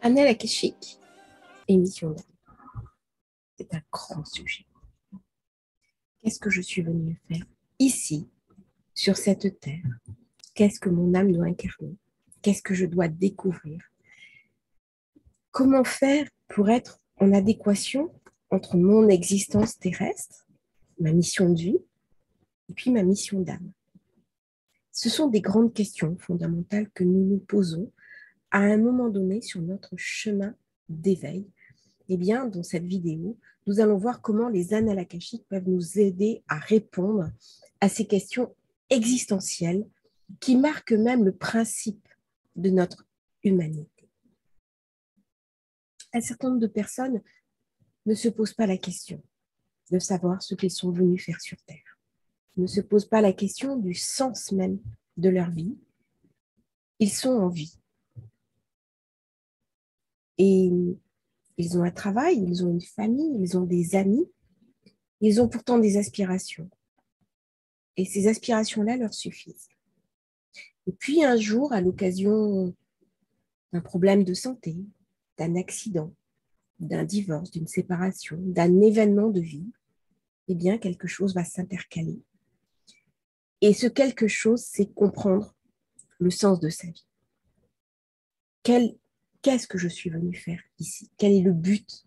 Annelle Akashique, émission d'âme. C'est un grand sujet. Qu'est-ce que je suis venue faire ici, sur cette terre? Qu'est-ce que mon âme doit incarner? Qu'est-ce que je dois découvrir? Comment faire pour être en adéquation entre mon existence terrestre, ma mission de vie, et puis ma mission d'âme? Ce sont des grandes questions fondamentales que nous nous posons à un moment donné sur notre chemin d'éveil. Eh bien, dans cette vidéo, nous allons voir comment les annales akashiques peuvent nous aider à répondre à ces questions existentielles qui marquent même le principe de notre humanité. Un certain nombre de personnes ne se posent pas la question de savoir ce qu'ils sont venus faire sur Terre, ne se posent pas la question du sens même de leur vie. Ils sont en vie. Et ils ont un travail, ils ont une famille, ils ont des amis, ils ont pourtant des aspirations. Et ces aspirations-là leur suffisent. Et puis un jour, à l'occasion d'un problème de santé, d'un accident, d'un divorce, d'une séparation, d'un événement de vie, eh bien, quelque chose va s'intercaler. Et ce quelque chose, c'est comprendre le sens de sa vie. Qu'est-ce que je suis venue faire ici? Quel est le but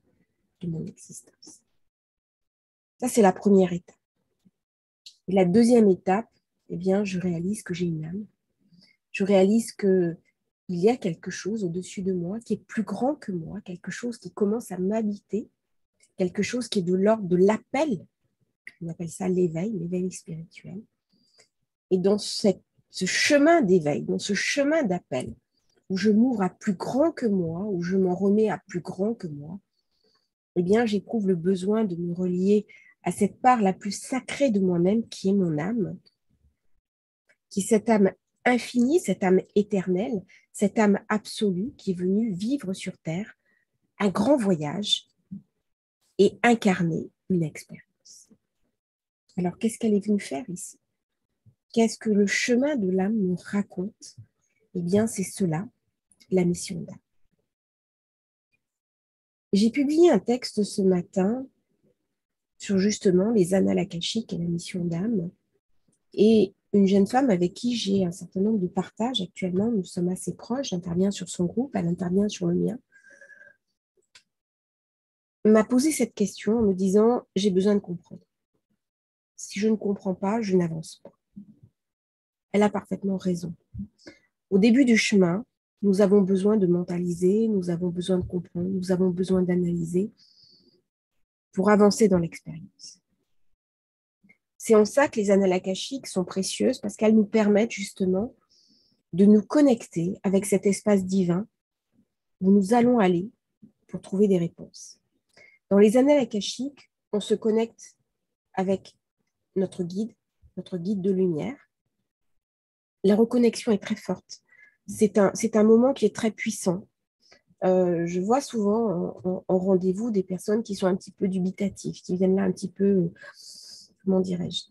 de mon existence? Ça, c'est la première étape. Et la deuxième étape, eh bien, je réalise que j'ai une âme. Je réalise qu'il y a quelque chose au-dessus de moi qui est plus grand que moi, quelque chose qui commence à m'habiter, quelque chose qui est de l'ordre de l'appel. On appelle ça l'éveil spirituel. Et dans ce chemin d'éveil, dans ce chemin d'appel, où je m'ouvre à plus grand que moi, où je m'en remets à plus grand que moi, eh bien, j'éprouve le besoin de me relier à cette part la plus sacrée de moi-même, qui est mon âme, qui est cette âme infinie, cette âme éternelle, cette âme absolue qui est venue vivre sur Terre un grand voyage et incarner une expérience. Alors, qu'est-ce qu'elle est venue faire ici? Qu'est-ce que le chemin de l'âme nous raconte? Eh bien, c'est cela, la mission d'âme. J'ai publié un texte ce matin sur justement les annales akashiques et la mission d'âme. Et une jeune femme avec qui j'ai un certain nombre de partages actuellement, nous sommes assez proches, j'interviens sur son groupe, elle intervient sur le mien, m'a posé cette question en me disant « j'ai besoin de comprendre. Si je ne comprends pas, je n'avance pas. » Elle a parfaitement raison. Au début du chemin, nous avons besoin de mentaliser, nous avons besoin de comprendre, nous avons besoin d'analyser pour avancer dans l'expérience. C'est en ça que les annales akashiques sont précieuses parce qu'elles nous permettent justement de nous connecter avec cet espace divin où nous allons aller pour trouver des réponses. Dans les annales akashiques, on se connecte avec notre guide de lumière. La reconnexion est très forte. C'est un moment qui est très puissant. Je vois souvent en rendez-vous des personnes qui sont un petit peu dubitatives, qui viennent là un petit peu, comment dirais-je,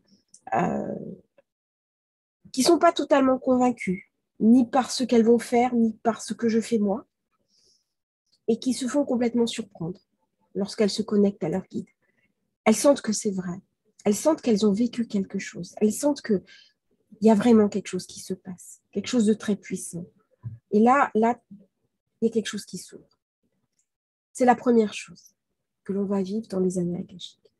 qui ne sont pas totalement convaincues, ni par ce qu'elles vont faire, ni par ce que je fais moi, et qui se font complètement surprendre lorsqu'elles se connectent à leur guide. Elles sentent que c'est vrai. Elles sentent qu'elles ont vécu quelque chose. Elles sentent qu'il y a vraiment quelque chose qui se passe, quelque chose de très puissant. Et là, il y a quelque chose qui s'ouvre. C'est la première chose que l'on va vivre dans les annales akashiques.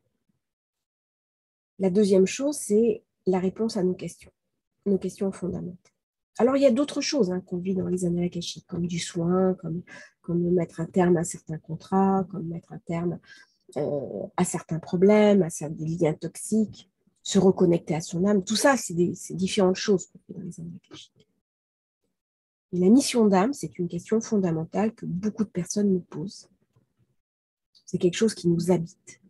La deuxième chose, c'est la réponse à nos questions fondamentales. Alors, il y a d'autres choses qu'on vit dans les annales akashiques, comme du soin, comme mettre un terme à certains contrats, comme mettre un terme à certains problèmes, à des liens toxiques, se reconnecter à son âme. Tout ça, c'est différentes choses qu'on fait dans les annales akashiques. Et la mission d'âme, c'est une question fondamentale que beaucoup de personnes nous posent. C'est quelque chose qui nous habite.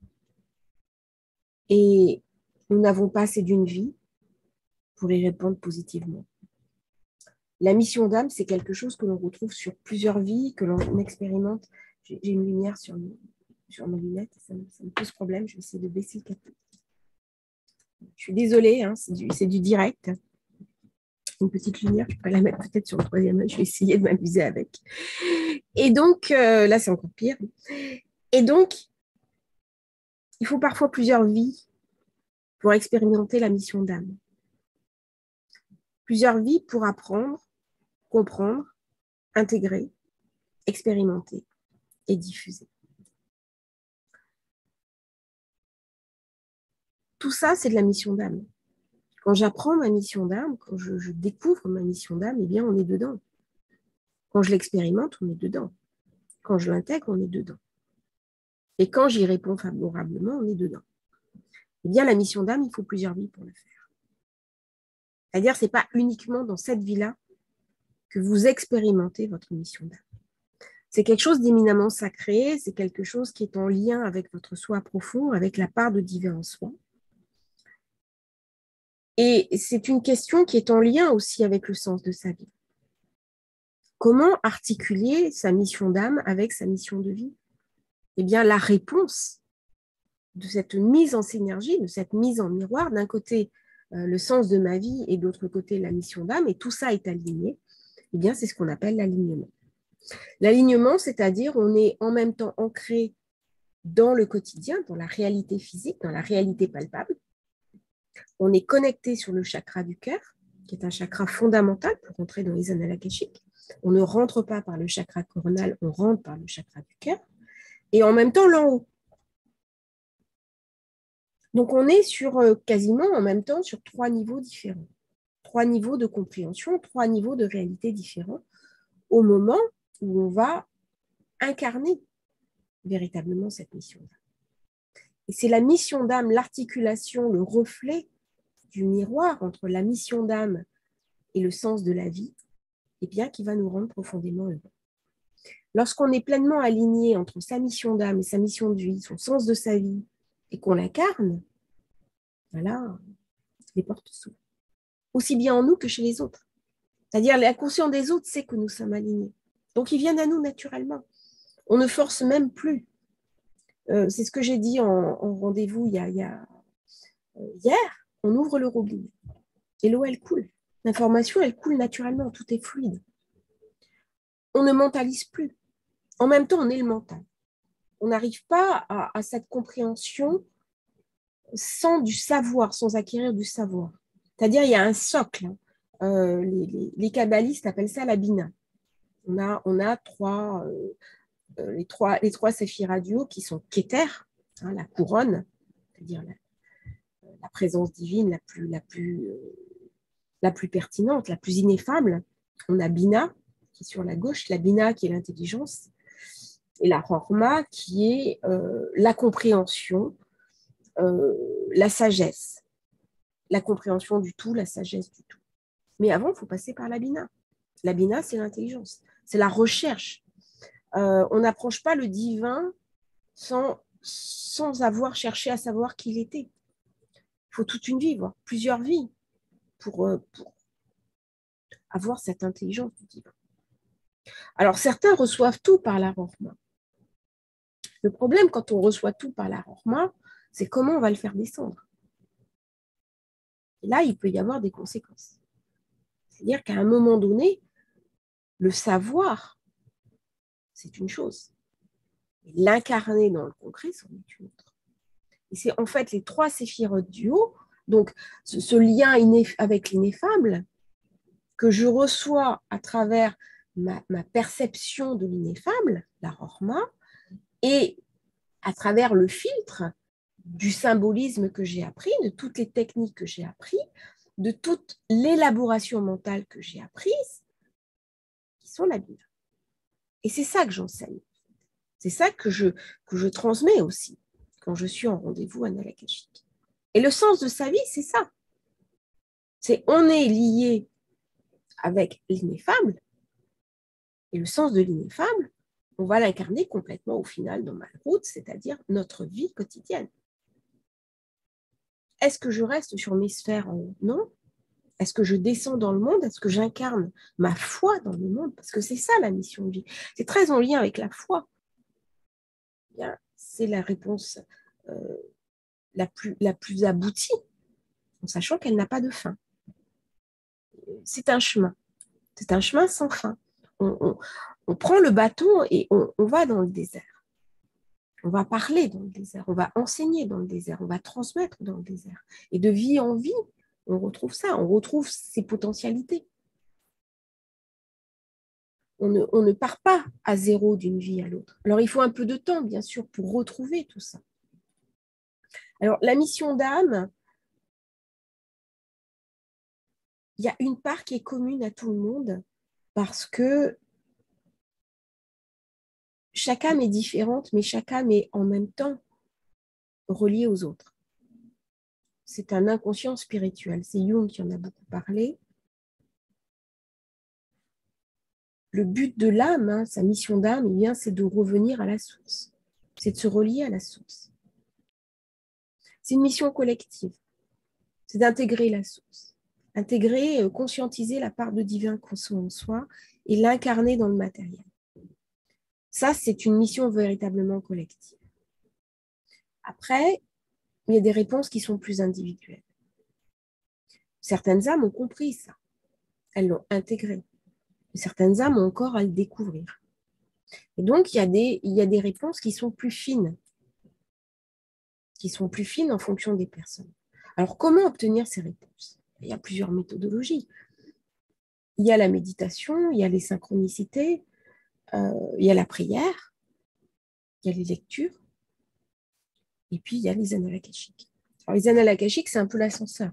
Et nous n'avons pas assez d'une vie pour y répondre positivement. La mission d'âme, c'est quelque chose que l'on retrouve sur plusieurs vies, que l'on expérimente. J'ai une lumière sur mes lunettes, ça me pose problème, je vais essayer de baisser le capot. Je suis désolée, c'est du direct. une petite lumière, je pourrais la mettre peut-être sur le troisième œil, je vais essayer de m'amuser avec. Et donc, là, c'est encore pire. Et donc, il faut parfois plusieurs vies pour expérimenter la mission d'âme. Plusieurs vies pour apprendre, comprendre, intégrer, expérimenter et diffuser. Tout ça, c'est de la mission d'âme. Quand j'apprends ma mission d'âme, quand je découvre ma mission d'âme, eh bien, on est dedans. Quand je l'expérimente, on est dedans. Quand je l'intègre, on est dedans. Et quand j'y réponds favorablement, on est dedans. Eh bien, la mission d'âme, il faut plusieurs vies pour le faire. C'est-à-dire, ce n'est pas uniquement dans cette vie-là que vous expérimentez votre mission d'âme. C'est quelque chose d'éminemment sacré, c'est quelque chose qui est en lien avec votre soi profond, avec la part de divin en soi. Et c'est une question qui est en lien aussi avec le sens de sa vie. Comment articuler sa mission d'âme avec sa mission de vie? Eh bien, la réponse de cette mise en synergie, de cette mise en miroir, d'un côté, le sens de ma vie et d'autre côté, la mission d'âme, et tout ça est aligné, eh bien, c'est ce qu'on appelle l'alignement. L'alignement, c'est-à-dire on est en même temps ancré dans le quotidien, dans la réalité physique, dans la réalité palpable. On est connecté sur le chakra du cœur, qui est un chakra fondamental pour rentrer dans les annales akashiques. On ne rentre pas par le chakra coronal, on rentre par le chakra du cœur. Et en même temps, l'en haut. Donc, on est sur quasiment en même temps sur 3 niveaux différents. 3 niveaux de compréhension, 3 niveaux de réalité différents au moment où on va incarner véritablement cette mission d'âme. Et c'est la mission d'âme, l'articulation, le reflet du miroir entre la mission d'âme et le sens de la vie, eh bien, qui va nous rendre profondément heureux. Lorsqu'on est pleinement aligné entre sa mission d'âme et sa mission de vie, son sens de sa vie, et qu'on l'incarne, voilà, les portes s'ouvrent. Aussi bien en nous que chez les autres. C'est-à-dire, l'inconscient des autres sait que nous sommes alignés. Donc, ils viennent à nous naturellement. On ne force même plus. C'est ce que j'ai dit en rendez-vous hier. On ouvre le robinet et l'eau, elle coule. L'information, elle coule naturellement. Tout est fluide. On ne mentalise plus. En même temps, on est le mental. On n'arrive pas à cette compréhension sans du savoir, sans acquérir du savoir. C'est-à-dire, il y a un socle. Les kabbalistes appellent ça la bina. On a les trois séphiras du haut qui sont Keter, la couronne, c'est-à-dire la présence divine la plus pertinente, la plus ineffable. On a Bina, qui est sur la gauche, la Bina qui est l'intelligence, et la Horma qui est la compréhension, la sagesse. La compréhension du tout, la sagesse du tout. Mais avant, il faut passer par la Bina. La Bina, c'est l'intelligence, c'est la recherche. On n'approche pas le divin sans avoir cherché à savoir qui il était. Il faut toute une vie, voire plusieurs vies, pour avoir cette intelligence du divin. Alors, certains reçoivent tout par la Rohma. Le problème, quand on reçoit tout par la Rohma, c'est comment on va le faire descendre. Et là, il peut y avoir des conséquences. C'est-à-dire qu'à un moment donné, le savoir, c'est une chose. L'incarner dans le concret, c'en est une autre. Et c'est en fait les 3 séphirotes du haut, donc ce lien avec l'ineffable, que je reçois à travers ma perception de l'ineffable, la Rohma, et à travers le filtre du symbolisme que j'ai appris, de toutes les techniques que j'ai appris, de toute l'élaboration mentale que j'ai apprise, qui sont la Bible. Et c'est ça que j'enseigne. C'est ça que je transmets aussi quand je suis en rendez-vous annales akashiques. Et le sens de sa vie, c'est ça. C'est on est lié avec l'ineffable, et le sens de l'ineffable, on va l'incarner complètement au final dans ma route, c'est-à-dire notre vie quotidienne. Est-ce que je reste sur mes sphères en haut? Non. Est-ce que je descends dans le monde? Est-ce que j'incarne ma foi dans le monde? Parce que c'est ça la mission de vie. C'est très en lien avec la foi. Bien, c'est la réponse la plus aboutie, en sachant qu'elle n'a pas de fin. c'est un chemin. C'est un chemin sans fin. On prend le bâton et on va dans le désert. On va parler dans le désert, on va enseigner dans le désert, on va transmettre dans le désert. Et de vie en vie, on retrouve ça, on retrouve ses potentialités. On ne part pas à zéro d'une vie à l'autre. Alors, il faut un peu de temps, bien sûr, pour retrouver tout ça. Alors, la mission d'âme, il y a une part qui est commune à tout le monde parce que chaque âme est différente, mais chaque âme est en même temps reliée aux autres. C'est un inconscient spirituel. C'est Jung qui en a beaucoup parlé. Le but de l'âme, sa mission d'âme, eh bien, c'est de revenir à la source. C'est de se relier à la source. C'est une mission collective. C'est d'intégrer la source. Intégrer, conscientiser la part de divin qu'on soit en soi et l'incarner dans le matériel. Ça, c'est une mission véritablement collective. Après, il y a des réponses qui sont plus individuelles. Certaines âmes ont compris ça. Elles l'ont intégré. Certaines âmes ont encore à le découvrir. Et donc, il y a des réponses qui sont plus fines en fonction des personnes. Alors, comment obtenir ces réponses? Il y a plusieurs méthodologies. Il y a la méditation, il y a les synchronicités, il y a la prière, il y a les lectures, et puis il y a les annales akashiques. Alors, les annales akashiques, c'est un peu l'ascenseur.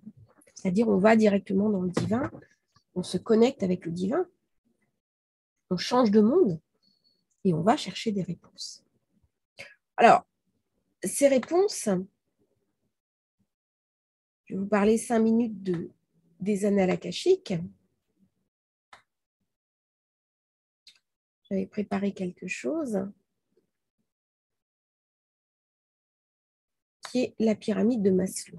C'est-à-dire, on va directement dans le divin, on se connecte avec le divin, on change de monde, et on va chercher des réponses. Alors, ces réponses, je vais vous parler 5 minutes des annales akashiques. J'avais préparé quelque chose qui est la pyramide de Maslow.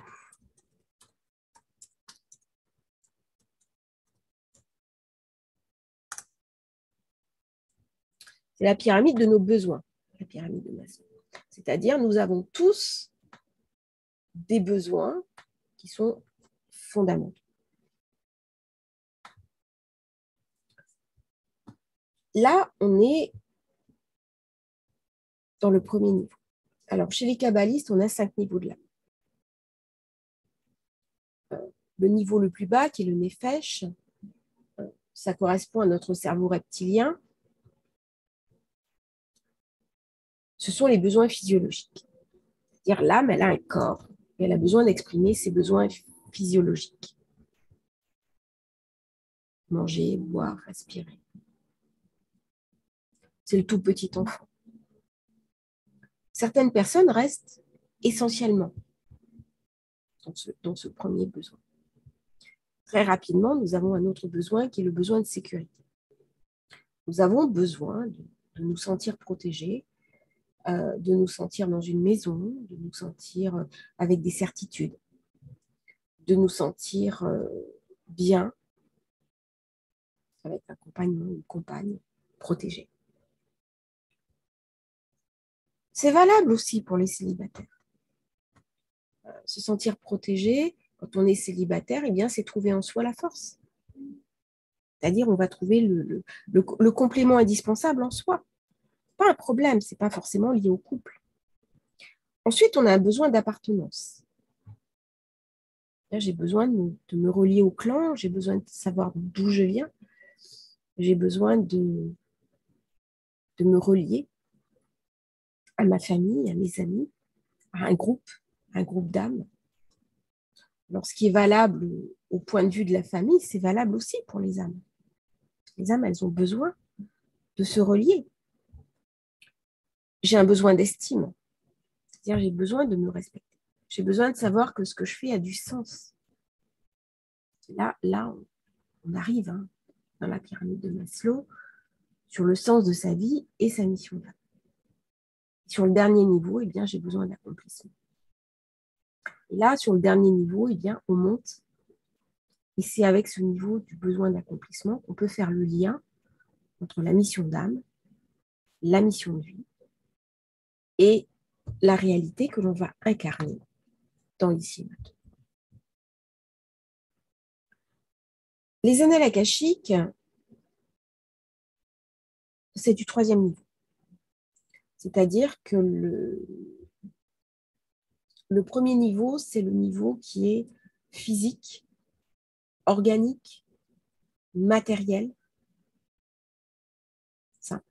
C'est la pyramide de nos besoins, la pyramide de Maslow. C'est-à-dire, nous avons tous des besoins qui sont fondamentaux. Là, on est dans le premier niveau. Alors, chez les kabbalistes, on a 5 niveaux de l'âme. Le niveau le plus bas, qui est le nefesh, ça correspond à notre cerveau reptilien. Ce sont les besoins physiologiques. C'est-à-dire, l'âme, elle a un corps et elle a besoin d'exprimer ses besoins physiologiques. Manger, boire, respirer. C'est le tout petit enfant. Certaines personnes restent essentiellement dans ce premier besoin. Très rapidement, nous avons un autre besoin qui est le besoin de sécurité. Nous avons besoin de nous sentir protégés, de nous sentir dans une maison, de nous sentir avec des certitudes, de nous sentir bien avec un compagnon ou une compagne protégée. C'est valable aussi pour les célibataires. Se sentir protégé, quand on est célibataire, eh bien, c'est trouver en soi la force. C'est-à-dire, on va trouver le complément indispensable en soi. Pas un problème, ce n'est pas forcément lié au couple. Ensuite, on a un besoin d'appartenance. J'ai besoin de me relier au clan, j'ai besoin de savoir d'où je viens, j'ai besoin de me relier à ma famille, à mes amis, à un groupe d'âmes. Alors, ce qui est valable au point de vue de la famille, c'est valable aussi pour les âmes. Les âmes, elles ont besoin de se relier. J'ai un besoin d'estime, c'est-à-dire j'ai besoin de me respecter. J'ai besoin de savoir que ce que je fais a du sens. Là on arrive dans la pyramide de Maslow sur le sens de sa vie et sa mission d'âme. Sur le dernier niveau, eh bien, j'ai besoin d'accomplissement. Et là, sur le dernier niveau, eh bien, on monte. Et c'est avec ce niveau du besoin d'accomplissement qu'on peut faire le lien entre la mission d'âme, la mission de vie et la réalité que l'on va incarner dans l'ici et maintenant. Les annales akashiques, c'est du 3e niveau. C'est-à-dire que le premier niveau, c'est le niveau qui est physique, organique, matériel, simple.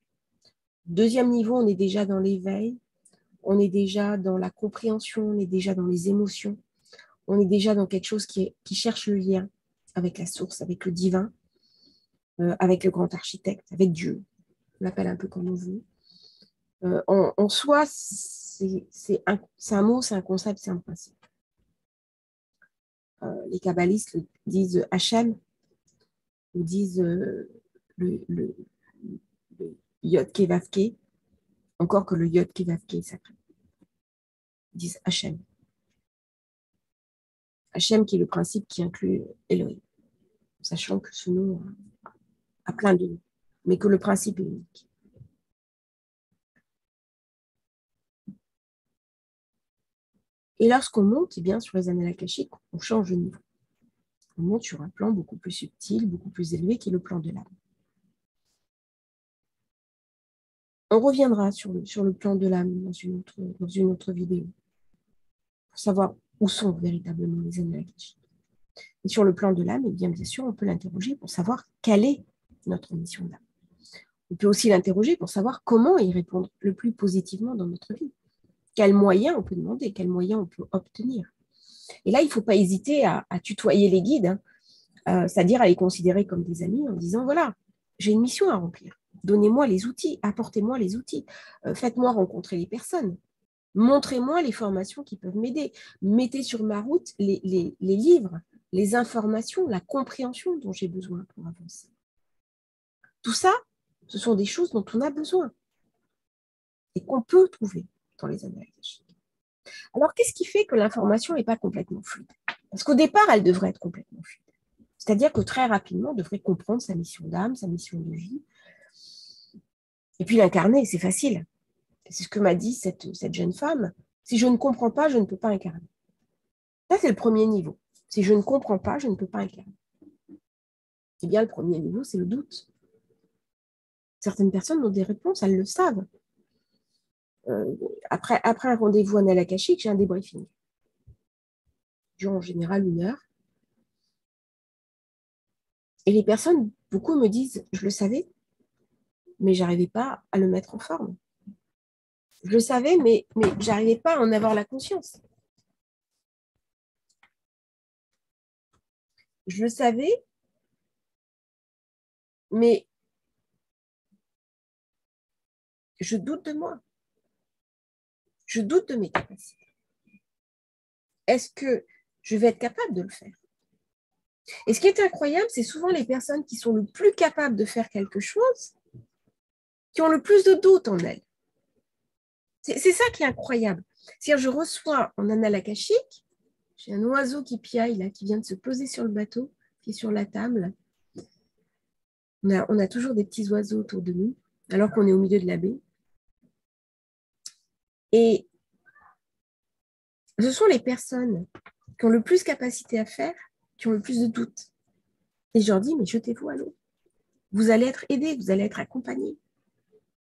2e niveau, on est déjà dans l'éveil, on est déjà dans la compréhension, on est déjà dans les émotions, on est déjà dans quelque chose qui cherche le lien avec la source, avec le divin, avec le grand architecte, avec Dieu. On l'appelle un peu comme on veut. En soi, c'est un mot, c'est un concept, c'est un principe. Les kabbalistes disent Hachem, ou disent le Yod Kevavke, encore que le Yod Kevavke est sacré. Ils disent Hachem. Hachem qui est le principe qui inclut Elohim, sachant que ce nom a plein de noms, mais que le principe est unique. Et lorsqu'on monte, eh bien, sur les annales akashiques, on change de niveau. On monte sur un plan beaucoup plus subtil, beaucoup plus élevé, qui est le plan de l'âme. On reviendra sur le plan de l'âme dans une autre vidéo, pour savoir où sont véritablement les annales akashiques. Et sur le plan de l'âme, eh bien sûr, on peut l'interroger pour savoir quelle est notre mission d'âme. On peut aussi l'interroger pour savoir comment y répondre le plus positivement dans notre vie. Quels moyens on peut demander, quels moyens on peut obtenir. Et là, il ne faut pas hésiter à tutoyer les guides, c'est-à-dire à les considérer comme des amis en disant, voilà, j'ai une mission à remplir. Donnez-moi les outils, apportez-moi les outils, faites-moi rencontrer les personnes, montrez-moi les formations qui peuvent m'aider, mettez sur ma route les livres, les informations, la compréhension dont j'ai besoin pour avancer. Tout ça, ce sont des choses dont on a besoin et qu'on peut trouver dans les annales akashiques. Alors, qu'est-ce qui fait que l'information n'est pas complètement fluide? Parce qu'au départ, elle devrait être complètement fluide. C'est-à-dire que très rapidement, on devrait comprendre sa mission d'âme, sa mission de vie. Et puis l'incarner, c'est facile. C'est ce que m'a dit cette jeune femme. Si je ne comprends pas, je ne peux pas incarner. Ça, c'est le premier niveau. Si je ne comprends pas, je ne peux pas incarner. Eh bien, le premier niveau, c'est le doute. Certaines personnes ont des réponses, elles le savent. Après un rendez-vous annal akashique, j'ai un débriefing. Dure en général 1 heure. Et les personnes, beaucoup me disent, je le savais, mais je n'arrivais pas à le mettre en forme. Je le savais, mais je n'arrivais pas à en avoir la conscience. Je le savais, mais je doute de moi. Je doute de mes capacités. Est-ce que je vais être capable de le faire? Et ce qui est incroyable, c'est souvent les personnes qui sont le plus capables de faire quelque chose qui ont le plus de doutes en elles. C'est ça qui est incroyable. C'est-à-dire, je reçois en annale akashique, j'ai un oiseau qui piaille, là, qui vient de se poser sur le bateau, qui est sur la table. On a toujours des petits oiseaux autour de nous, alors qu'on est au milieu de la baie. Et ce sont les personnes qui ont le plus capacité à faire, qui ont le plus de doutes. Et je leur dis, mais jetez-vous à l'eau. Vous allez être aidés, vous allez être accompagnés.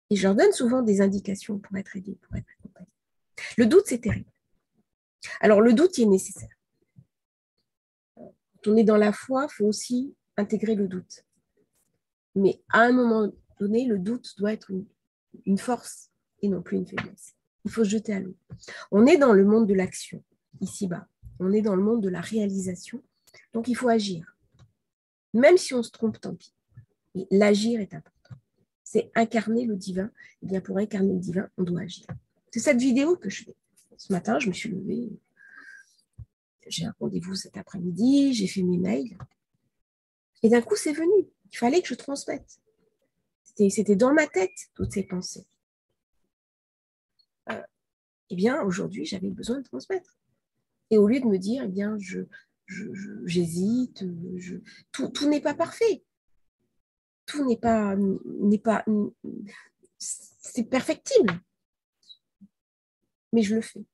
Et je leur donne souvent des indications pour être aidés, pour être accompagnés. Le doute, c'est terrible. Alors, le doute, il est nécessaire. Quand on est dans la foi, il faut aussi intégrer le doute. Mais à un moment donné, le doute doit être une force et non plus une faiblesse. Il faut se jeter à l'eau. On est dans le monde de l'action, ici-bas. On est dans le monde de la réalisation. Donc, il faut agir. Même si on se trompe, tant pis. Mais l'agir est important. C'est incarner le divin. Et bien, pour incarner le divin, on doit agir. C'est cette vidéo que je fais. Ce matin, je me suis levée. J'ai un rendez-vous cet après-midi. J'ai fait mes mails. Et d'un coup, c'est venu. Il fallait que je transmette. C'était dans ma tête, toutes ces pensées. Eh bien, aujourd'hui, j'avais besoin de transmettre. Et au lieu de me dire, eh bien, j'hésite, tout n'est pas parfait. Tout n'est pas, c'est perfectible. Mais je le fais.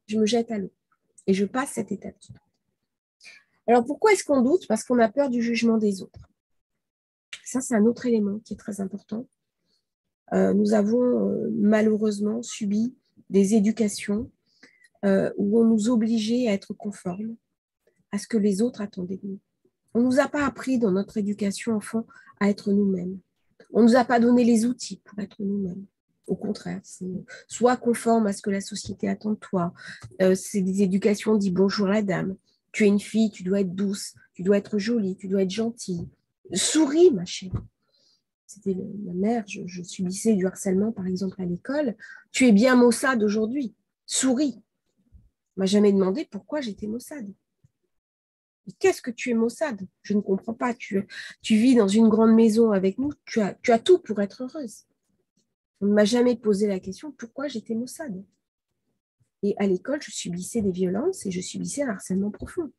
Je me jette à l'eau. Et je passe cette étape. Alors, pourquoi est-ce qu'on doute? Parce qu'on a peur du jugement des autres. Ça, c'est un autre élément qui est très important. Nous avons malheureusement subi des éducations où on nous obligeait à être conformes à ce que les autres attendaient de nous. On ne nous a pas appris dans notre éducation enfant à être nous-mêmes. On ne nous a pas donné les outils pour être nous-mêmes. Au contraire, c'est soit conforme à ce que la société attend de toi. C'est des éducations dit bonjour la dame. Tu es une fille, tu dois être douce, tu dois être jolie, tu dois être gentille. Souris, ma chérie. C'était ma mère, je subissais du harcèlement, par exemple, à l'école. Tu es bien maussade aujourd'hui. Souris. On m'a jamais demandé pourquoi j'étais maussade. Qu'est-ce que tu es maussade? Je ne comprends pas. Tu vis dans une grande maison avec nous, tu as tout pour être heureuse. On ne m'a jamais posé la question pourquoi j'étais maussade. Et à l'école, je subissais des violences et je subissais un harcèlement profond.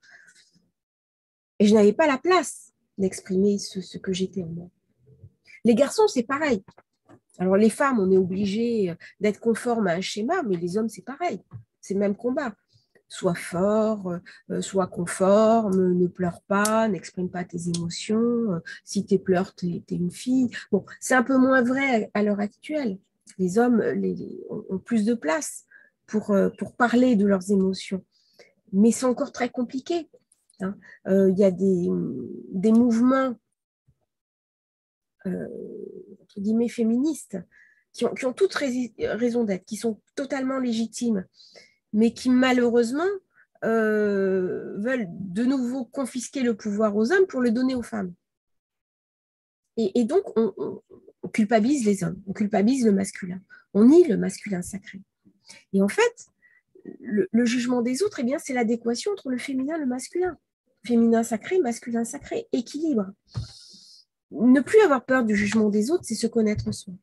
Et je n'avais pas la place d'exprimer ce que j'étais en moi. Les garçons, c'est pareil. Alors les femmes, on est obligé d'être conforme à un schéma, mais les hommes, c'est pareil. C'est le même combat. Sois fort, sois conforme, ne pleure pas, n'exprime pas tes émotions. Si tu pleures, tu es une fille. Bon, c'est un peu moins vrai à l'heure actuelle. Les hommes ont plus de place pour parler de leurs émotions. Mais c'est encore très compliqué. Hein. Y a des mouvements entre guillemets féministes qui ont toutes raison d'être, qui sont totalement légitimes, mais qui malheureusement veulent de nouveau confisquer le pouvoir aux hommes pour le donner aux femmes. Et donc, on culpabilise les hommes, on culpabilise le masculin, on nie le masculin sacré. Et en fait, le jugement des autres, eh bien, c'est l'adéquation entre le féminin et le masculin. Féminin sacré, masculin sacré, équilibre. Ne plus avoir peur du jugement des autres, c'est se connaître soi.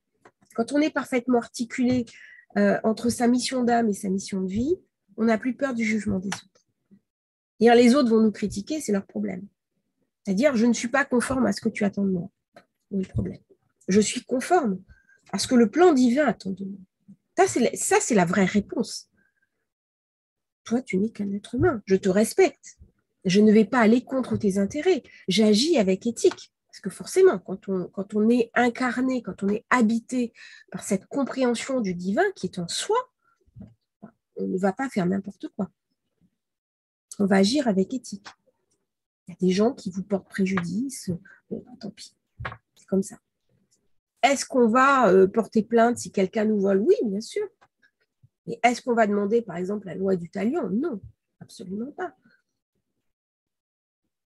Quand on est parfaitement articulé entre sa mission d'âme et sa mission de vie, on n'a plus peur du jugement des autres. Dire les autres vont nous critiquer, c'est leur problème. C'est-à-dire, je ne suis pas conforme à ce que tu attends de moi. C'est le problème. Je suis conforme à ce que le plan divin attend de moi. Ça, c'est la vraie réponse. Toi, tu n'es qu'un être humain. Je te respecte. Je ne vais pas aller contre tes intérêts. J'agis avec éthique. Parce que forcément, quand on est incarné, quand on est habité par cette compréhension du divin qui est en soi, on ne va pas faire n'importe quoi. On va agir avec éthique. Il y a des gens qui vous portent préjudice. Bon, tant pis. C'est comme ça. Est-ce qu'on va porter plainte si quelqu'un nous vole? Oui, bien sûr. Mais est-ce qu'on va demander, par exemple, la loi du talion? Non, absolument pas.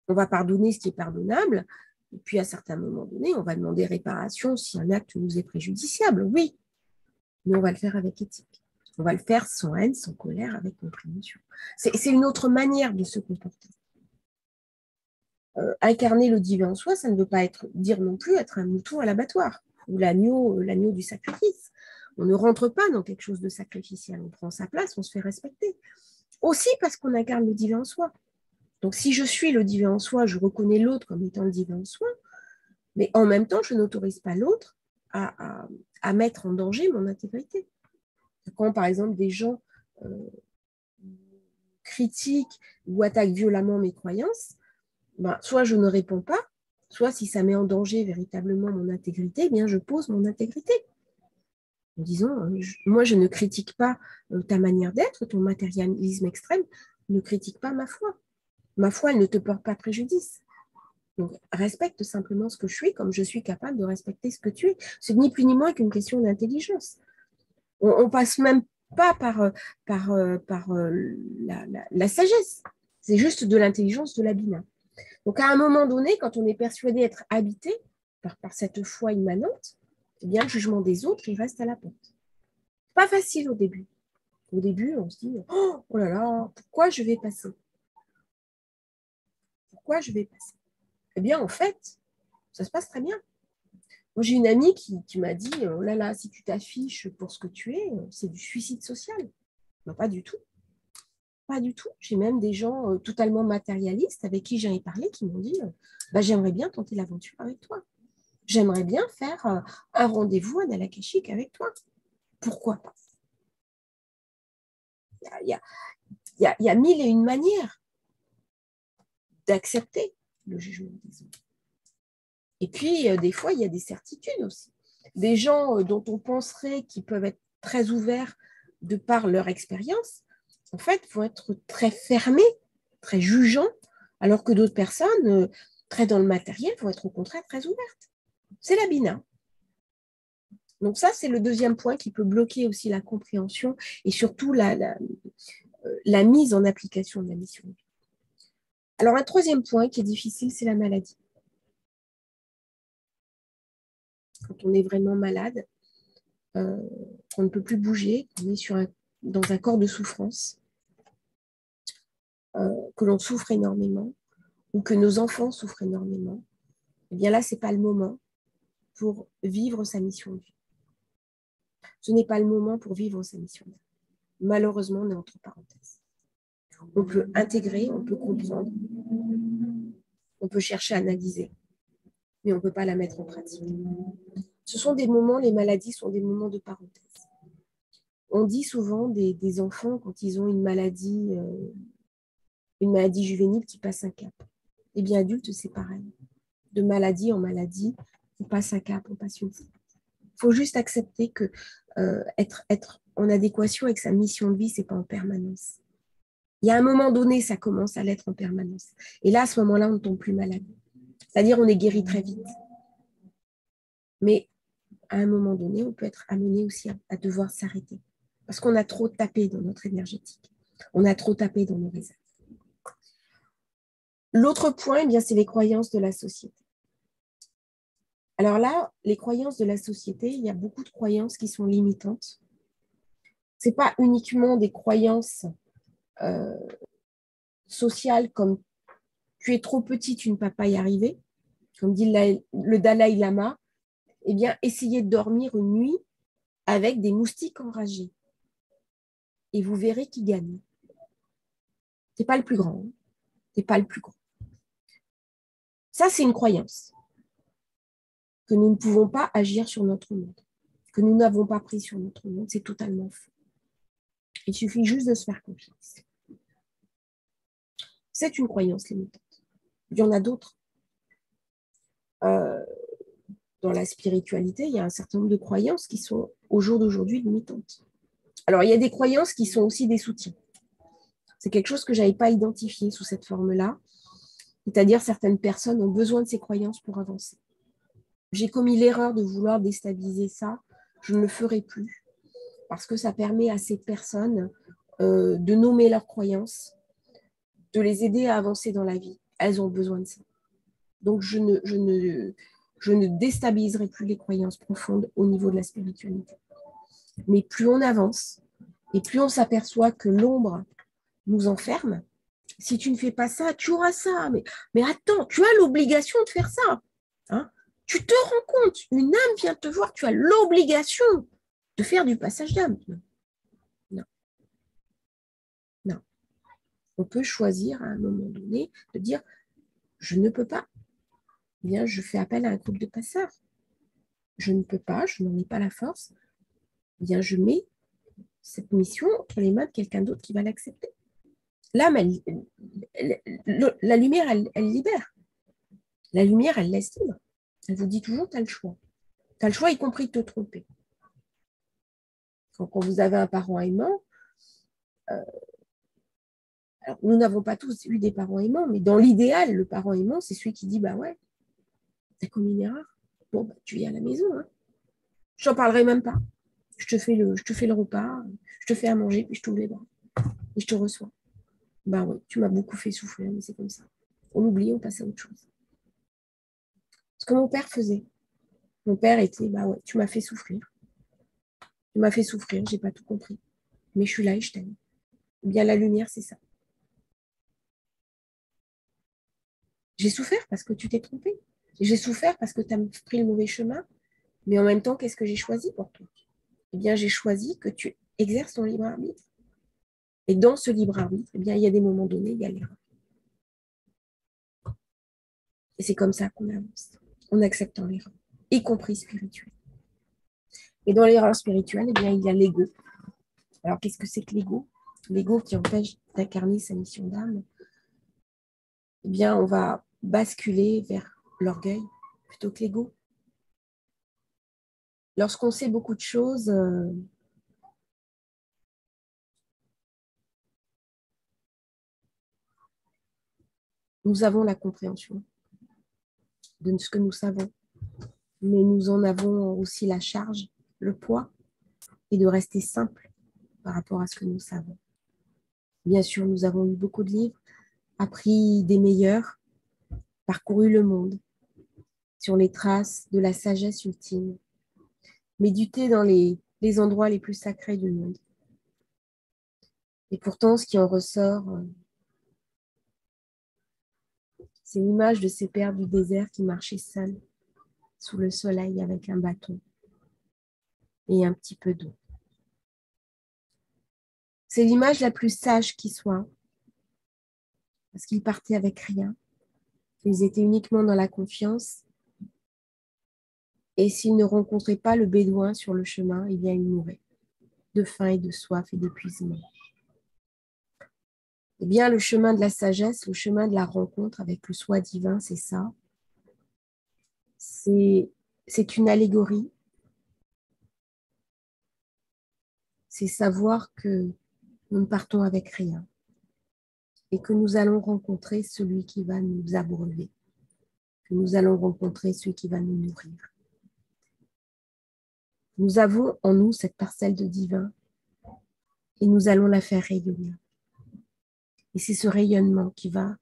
On va pardonner ce qui est pardonnable, et puis à certains moments donnés, on va demander réparation si un acte nous est préjudiciable, oui, mais on va le faire avec éthique. On va le faire sans haine, sans colère, avec compréhension. C'est une autre manière de se comporter. Incarner le divin en soi, ça ne veut pas dire non plus être un mouton à l'abattoir, ou l'agneau du sacrifice. On ne rentre pas dans quelque chose de sacrificiel, on prend sa place, on se fait respecter. Aussi parce qu'on incarne le divin en soi. Donc, si je suis le divin en soi, je reconnais l'autre comme étant le divin en soi, mais en même temps, je n'autorise pas l'autre à mettre en danger mon intégrité. Quand, par exemple, des gens critiquent ou attaquent violemment mes croyances, ben, soit je ne réponds pas, soit si ça met en danger véritablement mon intégrité, eh bien, je pose mon intégrité. En disant, moi, je ne critique pas ta manière d'être, ton matérialisme extrême, ne critique pas ma foi. Ma foi, elle ne te porte pas préjudice. Donc, respecte simplement ce que je suis, comme je suis capable de respecter ce que tu es. C'est ni plus ni moins qu'une question d'intelligence. On passe même pas par la sagesse. C'est juste de l'intelligence de l'habitat. Donc, à un moment donné, quand on est persuadé être habité par cette foi immanente, eh bien, le jugement des autres, il reste à la porte. Pas facile au début. Au début, on se dit, oh là là, pourquoi je vais passer? Pourquoi je vais passer? Eh bien, en fait, ça se passe très bien. Moi, j'ai une amie qui m'a dit, oh là là, si tu t'affiches pour ce que tu es, c'est du suicide social. Non, pas du tout. Pas du tout. J'ai même des gens totalement matérialistes avec qui j'en ai parlé qui m'ont dit, bah, j'aimerais bien tenter l'aventure avec toi. J'aimerais bien faire un rendez-vous à Nalakashik avec toi. Pourquoi pas? Il y a mille et une manières d'accepter le jugement des autres. Et puis, des fois, il y a des certitudes aussi. Des gens dont on penserait qu'ils peuvent être très ouverts de par leur expérience, en fait, vont être très fermés, très jugeants, alors que d'autres personnes, très dans le matériel, vont être au contraire très ouvertes. C'est la bina. Donc ça, c'est le deuxième point qui peut bloquer aussi la compréhension et surtout la mise en application de la mission. Alors, un troisième point qui est difficile, c'est la maladie. Quand on est vraiment malade, qu'on ne peut plus bouger, qu'on est dans un corps de souffrance, que l'on souffre énormément, ou que nos enfants souffrent énormément, eh bien là, ce n'est pas le moment pour vivre sa mission de vie. Ce n'est pas le moment pour vivre sa mission de vie. Malheureusement, on est entre parenthèses. On peut intégrer, on peut comprendre, on peut chercher à analyser, mais on ne peut pas la mettre en pratique. Ce sont des moments, les maladies sont des moments de parenthèse. On dit souvent des enfants, quand ils ont une maladie juvénile, qui passe un cap. Eh bien, adultes, c'est pareil. De maladie en maladie, on passe un cap, on passe une. Il faut juste accepter que être en adéquation avec sa mission de vie, ce n'est pas en permanence. Il y a un moment donné, ça commence à l'être en permanence. Et là, à ce moment-là, on ne tombe plus malade. C'est-à-dire, on est guéri très vite. Mais à un moment donné, on peut être amené aussi à devoir s'arrêter. Parce qu'on a trop tapé dans notre énergétique. On a trop tapé dans nos réserves. L'autre point, eh bien, c'est les croyances de la société. Alors là, les croyances de la société, il y a beaucoup de croyances qui sont limitantes. Ce n'est pas uniquement des croyances sociales comme tu es trop petit, tu ne peux pas y arriver. Comme dit le Dalai Lama, eh bien, essayez de dormir une nuit avec des moustiques enragés. Et vous verrez qui gagne. Tu n'es pas le plus grand. Tu n'es pas le plus grand. Ça, c'est une croyance. Que nous ne pouvons pas agir sur notre monde. Que nous n'avons pas pris sur notre monde. C'est totalement faux. Il suffit juste de se faire confiance. C'est une croyance limitante. Il y en a d'autres. Dans la spiritualité, il y a un certain nombre de croyances qui sont au jour d'aujourd'hui limitantes. Alors, il y a des croyances qui sont aussi des soutiens. C'est quelque chose que je n'avais pas identifié sous cette forme-là. C'est-à-dire, certaines personnes ont besoin de ces croyances pour avancer. J'ai commis l'erreur de vouloir déstabiliser ça. Je ne le ferai plus parce que ça permet à ces personnes de nommer leurs croyances, de les aider à avancer dans la vie. Elles ont besoin de ça. Donc, je ne déstabiliserai plus les croyances profondes au niveau de la spiritualité. Mais plus on avance et plus on s'aperçoit que l'ombre nous enferme, si tu ne fais pas ça, tu auras ça. Mais attends, tu as l'obligation de faire ça. Hein? Tu te rends compte, une âme vient te voir, tu as l'obligation de faire du passage d'âme. Non. Non. On peut choisir à un moment donné de dire, je ne peux pas. Eh bien, je fais appel à un groupe de passeurs. Je ne peux pas, je n'en ai pas la force. Eh bien, je mets cette mission entre les mains de quelqu'un d'autre qui va l'accepter. L'âme, la lumière, elle libère. La lumière, elle laisse libre. Elle vous dit toujours, tu as le choix. Tu as le choix, y compris de te tromper. Quand vous avez un parent aimant, alors nous n'avons pas tous eu des parents aimants, mais dans l'idéal, le parent aimant, c'est celui qui dit, bah ouais, tu as commis une erreur. Bon, bah, tu viens à la maison. Hein. Je n'en parlerai même pas. Je te fais le repas, je te fais à manger, puis je t'ouvre les bras. Et je te reçois. Bah oui, tu m'as beaucoup fait souffrir, mais c'est comme ça. On oublie, on passe à autre chose. Ce que mon père faisait. Mon père était, bah ouais, tu m'as fait souffrir. Tu m'as fait souffrir, j'ai pas tout compris. Mais je suis là et je t'aime. Eh bien, la lumière, c'est ça. J'ai souffert parce que tu t'es trompé. J'ai souffert parce que tu as pris le mauvais chemin. Mais en même temps, qu'est-ce que j'ai choisi pour toi? Eh bien, j'ai choisi que tu exerces ton libre arbitre. Et dans ce libre arbitre, eh bien, il y a des moments donnés, il y a l'erreur. Et c'est comme ça qu'on avance, en acceptant l'erreur, y compris spirituelle. Et dans l'erreur spirituelle, eh bien, il y a l'ego. Alors, qu'est-ce que c'est que l'ego? L'ego qui empêche d'incarner sa mission d'âme. eh bien, on va basculer vers l'orgueil plutôt que l'ego. Lorsqu'on sait beaucoup de choses, nous avons la compréhension de ce que nous savons, mais nous en avons aussi la charge, le poids, et de rester simple par rapport à ce que nous savons. Bien sûr, nous avons lu beaucoup de livres, appris des meilleurs, parcouru le monde sur les traces de la sagesse ultime, médité dans les endroits les plus sacrés du monde. Et pourtant, ce qui en ressort, c'est l'image de ces pères du désert qui marchaient seuls sous le soleil avec un bâton et un petit peu d'eau. C'est l'image la plus sage qui soit, parce qu'ils partaient avec rien, ils étaient uniquement dans la confiance, et s'ils ne rencontraient pas le bédouin sur le chemin, eh bien ils mouraient de faim et de soif et d'épuisement. Eh bien, le chemin de la sagesse, le chemin de la rencontre avec le soi divin, c'est ça. C'est une allégorie. C'est savoir que nous ne partons avec rien et que nous allons rencontrer celui qui va nous abreuver, que nous allons rencontrer celui qui va nous nourrir. Nous avons en nous cette parcelle de divin et nous allons la faire rayonner. Et c'est ce rayonnement qui va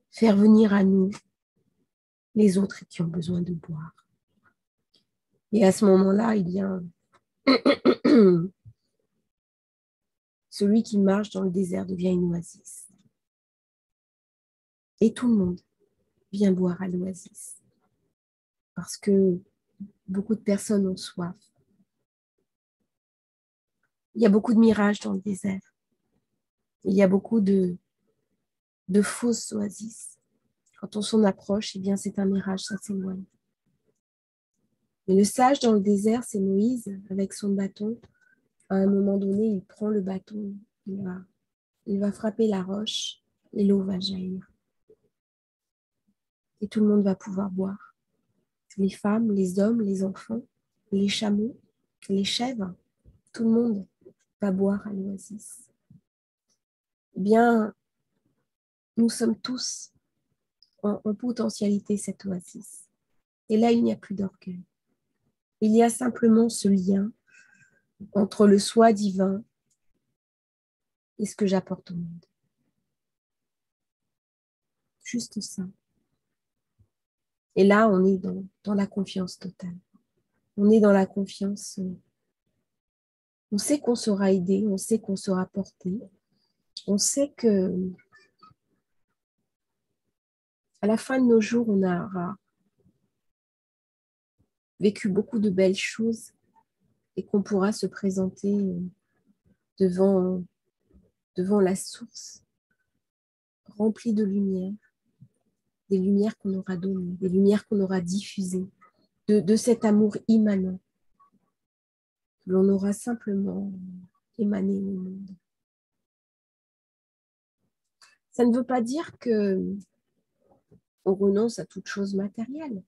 faire venir à nous les autres qui ont besoin de boire. Et à ce moment-là, il y a celui qui marche dans le désert devient une oasis. Et tout le monde vient boire à l'oasis. Parce que beaucoup de personnes ont soif. Il y a beaucoup de mirages dans le désert. Il y a beaucoup de fausses oasis. Quand on s'en approche, eh bien c'est un mirage, ça s'éloigne. Mais le sage dans le désert, c'est Moïse avec son bâton. À un moment donné, il prend le bâton, il va frapper la roche et l'eau va jaillir. Et tout le monde va pouvoir boire. Les femmes, les hommes, les enfants, les chameaux, les chèvres, tout le monde va boire à l'oasis. Eh bien, nous sommes tous en potentialité cette oasis. Et là, il n'y a plus d'orgueil. Il y a simplement ce lien entre le soi divin et ce que j'apporte au monde. Juste ça. Et là, on est dans la confiance totale. On est dans la confiance. On sait qu'on sera aidé, on sait qu'on sera porté. On sait que à la fin de nos jours, on aura vécu beaucoup de belles choses et qu'on pourra se présenter devant la source, remplie de lumière, des lumières qu'on aura données, des lumières qu'on aura diffusées, de cet amour immanent que l'on aura simplement émané au monde. Ça ne veut pas dire qu'on renonce à toute chose matérielle.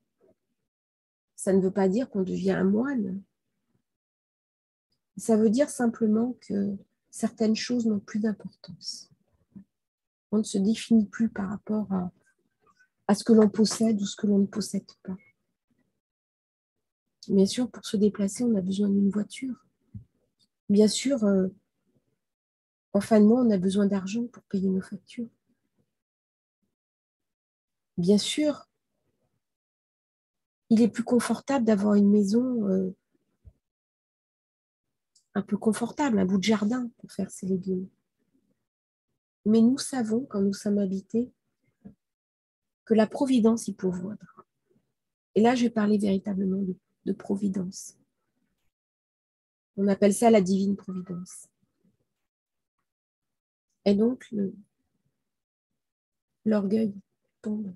Ça ne veut pas dire qu'on devient un moine. Ça veut dire simplement que certaines choses n'ont plus d'importance. On ne se définit plus par rapport à ce que l'on possède ou ce que l'on ne possède pas. Bien sûr, pour se déplacer, on a besoin d'une voiture. Bien sûr, en fin de mois, on a besoin d'argent pour payer nos factures. Bien sûr, il est plus confortable d'avoir une maison un peu confortable, un bout de jardin pour faire ses légumes. Mais nous savons, quand nous sommes habités, que la providence y pourvoira. Et là, je vais parler véritablement de providence. On appelle ça la divine providence. Et donc, l'orgueil tombe.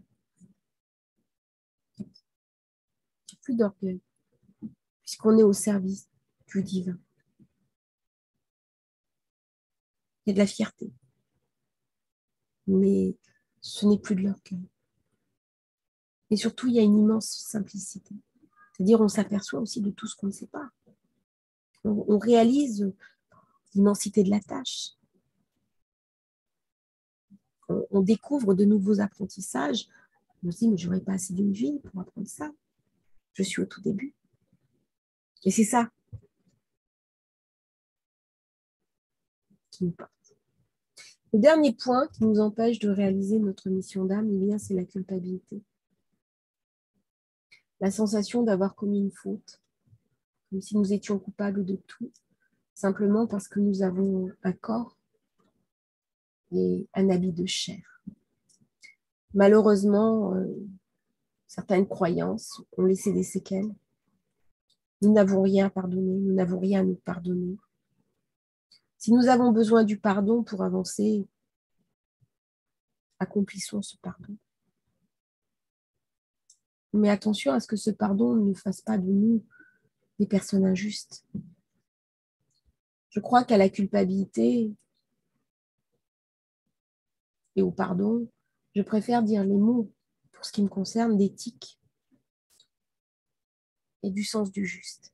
Il n'y a plus d'orgueil, puisqu'on est au service du divin. Il y a de la fierté. Mais ce n'est plus de l'orgueil. Et surtout, il y a une immense simplicité. C'est-à-dire, on s'aperçoit aussi de tout ce qu'on ne sait pas. On réalise l'immensité de la tâche. On découvre de nouveaux apprentissages. On se dit, mais je n'aurais pas assez d'une vie pour apprendre ça. Je suis au tout début. Et c'est ça qui nous porte. Le dernier point qui nous empêche de réaliser notre mission d'âme, eh bien, c'est la culpabilité. La sensation d'avoir commis une faute, comme si nous étions coupables de tout, simplement parce que nous avons un corps et un habit de chair. Malheureusement, certaines croyances ont laissé des séquelles. Nous n'avons rien à pardonner, nous n'avons rien à nous pardonner. Si nous avons besoin du pardon pour avancer, accomplissons ce pardon. Mais attention à ce que ce pardon ne fasse pas de nous des personnes injustes. Je crois qu'à la culpabilité et au pardon, je préfère dire les mots, pour ce qui me concerne, d'éthique et du sens du juste.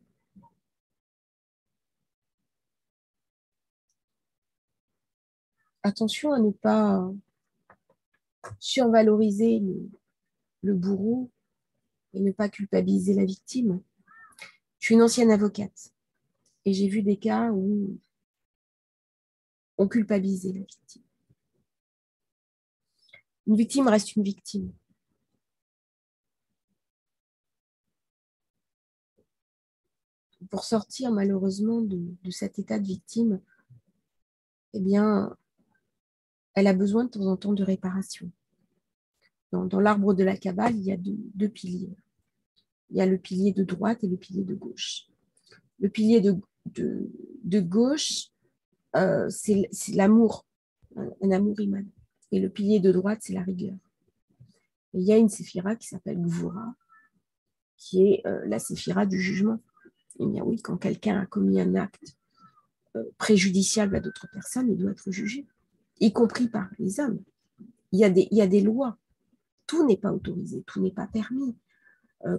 Attention à ne pas survaloriser le bourreau et ne pas culpabiliser la victime. Je suis une ancienne avocate et j'ai vu des cas où on culpabilisait la victime. Une victime reste une victime. Pour sortir malheureusement de cet état de victime, eh bien, elle a besoin de temps en temps de réparation. Dans l'arbre de la Kabbale, il y a deux piliers. Il y a le pilier de droite et le pilier de gauche. Le pilier de gauche, c'est l'amour, un amour immanent. Et le pilier de droite, c'est la rigueur. Et il y a une séphira qui s'appelle Gvura, qui est la séphira du jugement. Eh bien oui, quand quelqu'un a commis un acte préjudiciable à d'autres personnes, il doit être jugé, y compris par les hommes. Il y a des lois. Tout n'est pas autorisé, tout n'est pas permis.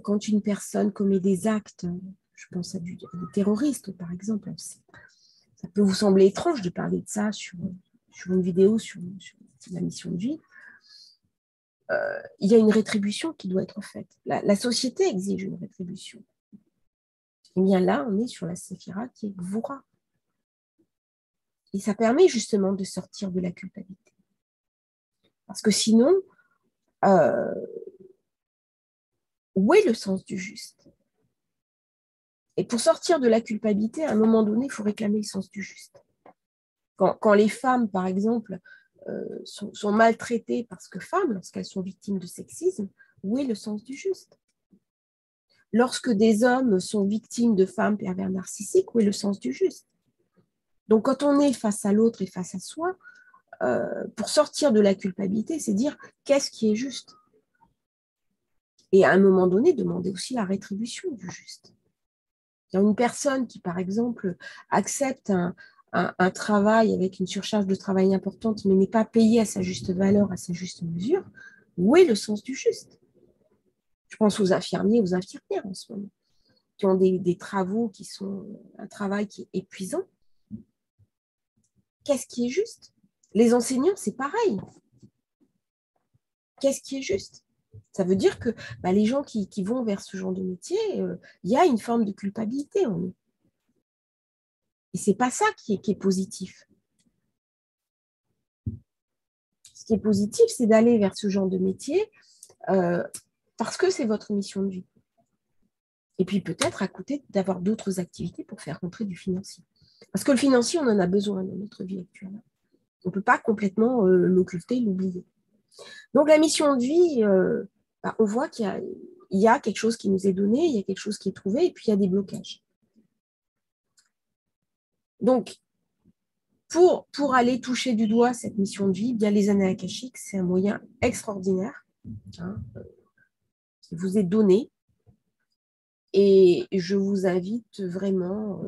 Quand une personne commet des actes, je pense à des terroristes par exemple, ça peut vous sembler étrange de parler de ça sur une vidéo sur la mission de vie. Il y a une rétribution qui doit être faite. La société exige une rétribution. Et bien là, on est sur la séphira qui est Gvura. Et ça permet justement de sortir de la culpabilité. Parce que sinon, où est le sens du juste? Et pour sortir de la culpabilité, à un moment donné, il faut réclamer le sens du juste. Quand les femmes, par exemple, sont maltraitées parce que femmes, lorsqu'elles sont victimes de sexisme, où est le sens du juste? Lorsque des hommes sont victimes de femmes pervers narcissiques, où est le sens du juste? Donc, quand on est face à l'autre et face à soi, pour sortir de la culpabilité, c'est dire qu'est-ce qui est juste? Et à un moment donné, demander aussi la rétribution du juste. Une personne qui, par exemple, accepte un travail avec une surcharge de travail importante, mais n'est pas payée à sa juste valeur, à sa juste mesure, où est le sens du juste? Je pense aux infirmiers, aux infirmières en ce moment, qui ont des travaux qui sont un travail qui est épuisant. Qu'est-ce qui est juste? Les enseignants, c'est pareil. Qu'est-ce qui est juste? Ça veut dire que les gens qui vont vers ce genre de métier, il y a une forme de culpabilité en eux. Et ce n'est pas ça qui est positif. Ce qui est positif, c'est d'aller vers ce genre de métier parce que c'est votre mission de vie. Et puis peut-être à côté d'avoir d'autres activités pour faire rentrer du financier. Parce que le financier, on en a besoin dans notre vie actuelle. On ne peut pas complètement l'occulter, l'oublier. Donc la mission de vie, on voit qu'il y a quelque chose qui nous est donné, il y a quelque chose qui est trouvé, et puis il y a des blocages. Donc, pour aller toucher du doigt cette mission de vie, bien les années akashiques, c'est un moyen extraordinaire qui vous est donné. Et je vous invite vraiment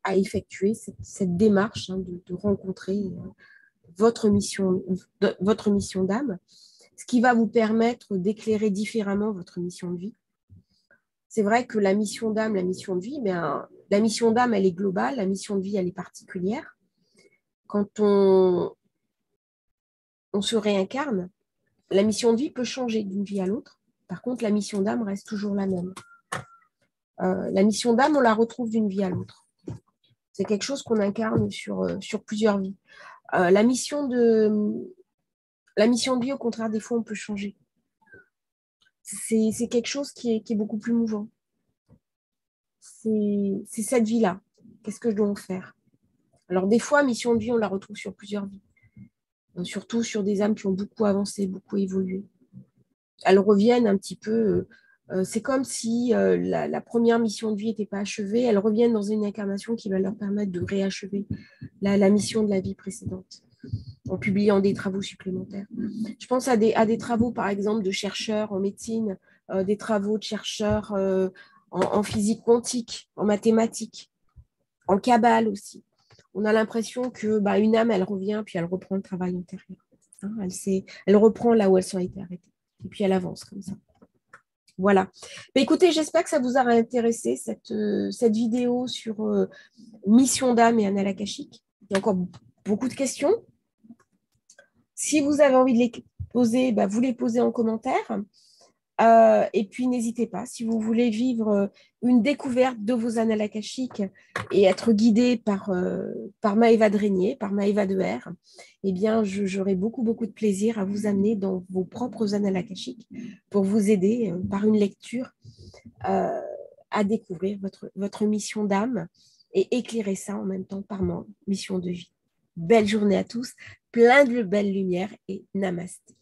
à effectuer cette démarche de rencontrer votre mission d'âme, ce qui va vous permettre d'éclairer différemment votre mission de vie. C'est vrai que la mission d'âme, la mission de vie, la mission d'âme, elle est globale, la mission de vie, elle est particulière. Quand on se réincarne, la mission de vie peut changer d'une vie à l'autre. Par contre, la mission d'âme reste toujours la même. La mission d'âme, on la retrouve d'une vie à l'autre. C'est quelque chose qu'on incarne sur plusieurs vies. La mission de vie, au contraire, des fois, on peut changer. C'est quelque chose qui est beaucoup plus mouvant. C'est cette vie-là. Qu'est-ce que je dois en faire? Alors, des fois, mission de vie, on la retrouve sur plusieurs vies. Surtout sur des âmes qui ont beaucoup avancé, beaucoup évolué. Elles reviennent un petit peu. C'est comme si la première mission de vie n'était pas achevée. Elles reviennent dans une incarnation qui va leur permettre de réachever la mission de la vie précédente, en publiant des travaux supplémentaires. Je pense à des travaux, par exemple, de chercheurs en médecine, des travaux de chercheurs en physique quantique, en mathématiques, en cabale aussi. On a l'impression que une âme, elle revient, puis elle reprend le travail antérieur. Hein, elle reprend là où elle s'en était arrêtée. Et puis elle avance comme ça. Voilà. Mais écoutez, j'espère que ça vous aura intéressé, cette vidéo sur mission d'âme et annales akashiques. Il y a encore beaucoup de questions. Si vous avez envie de les poser, vous les posez en commentaire. Et puis, n'hésitez pas, si vous voulez vivre une découverte de vos annales akashiques et être guidé par Maëva Drénier, par Maëva Deher, eh bien, j'aurai beaucoup, beaucoup de plaisir à vous amener dans vos propres annales akashiques pour vous aider par une lecture à découvrir votre mission d'âme et éclairer ça en même temps par ma mission de vie. Belle journée à tous, plein de belles lumières et namasté.